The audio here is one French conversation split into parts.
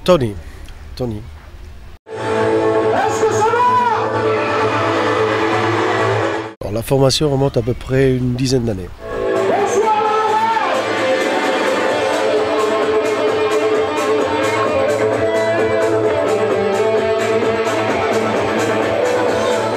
Tony. Tony. Alors, la formation remonte à peu près une dizaine d'années.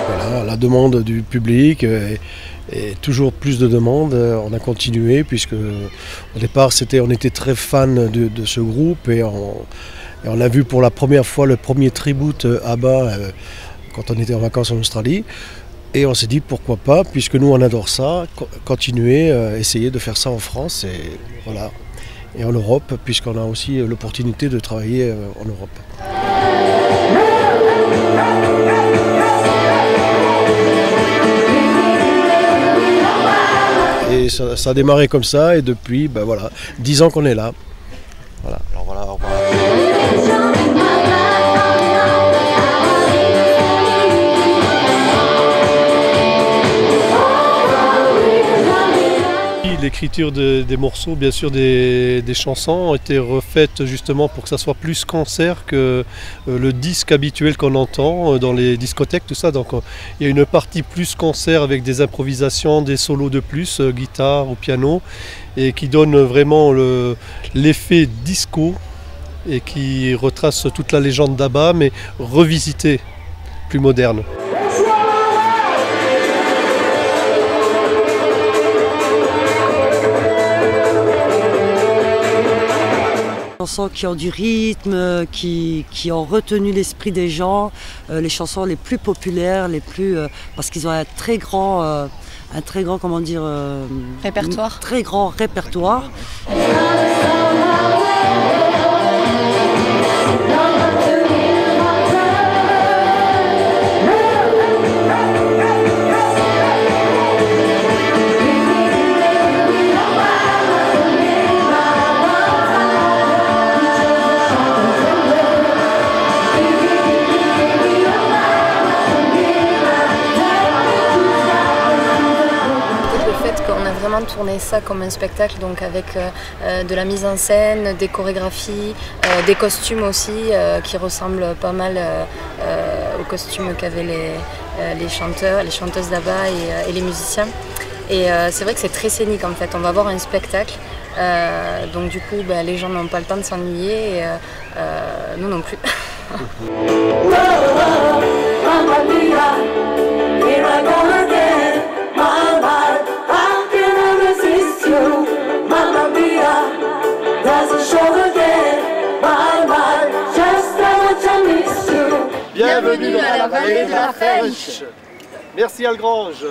Voilà, la demande du public et toujours plus de demandes. On a continué puisque au départ on était très fan de ce groupe et on a vu pour la première fois le premier tribute ABBA quand on était en vacances en Australie. Et on s'est dit pourquoi pas, puisque nous on adore ça, continuer, essayer de faire ça en France et, voilà, et en Europe, puisqu'on a aussi l'opportunité de travailler en Europe. Et ça a démarré comme ça et depuis, ben voilà, 10 ans qu'on est là. Voilà. Alors voilà, au revoir. L'écriture des morceaux, bien sûr des chansons, ont été refaites justement pour que ça soit plus concert que le disque habituel qu'on entend dans les discothèques, tout ça. Donc il y a une partie plus concert avec des improvisations, des solos de plus, guitare ou piano, et qui donne vraiment l'effet disco et qui retrace toute la légende d'ABBA, mais revisitée, plus moderne. Chansons qui ont du rythme, qui ont retenu l'esprit des gens, les chansons les plus populaires, parce qu'ils ont un très grand comment dire, répertoire. Très grand répertoire. On a vraiment tourné ça comme un spectacle, donc avec de la mise en scène, des chorégraphies, des costumes aussi qui ressemblent pas mal aux costumes qu'avaient les chanteurs, les chanteuses d'ABBA et les musiciens. Et c'est vrai que c'est très scénique en fait, on va voir un spectacle, donc du coup les gens n'ont pas le temps de s'ennuyer et nous non plus. Bienvenue à la vallée de la French. Merci Algrange.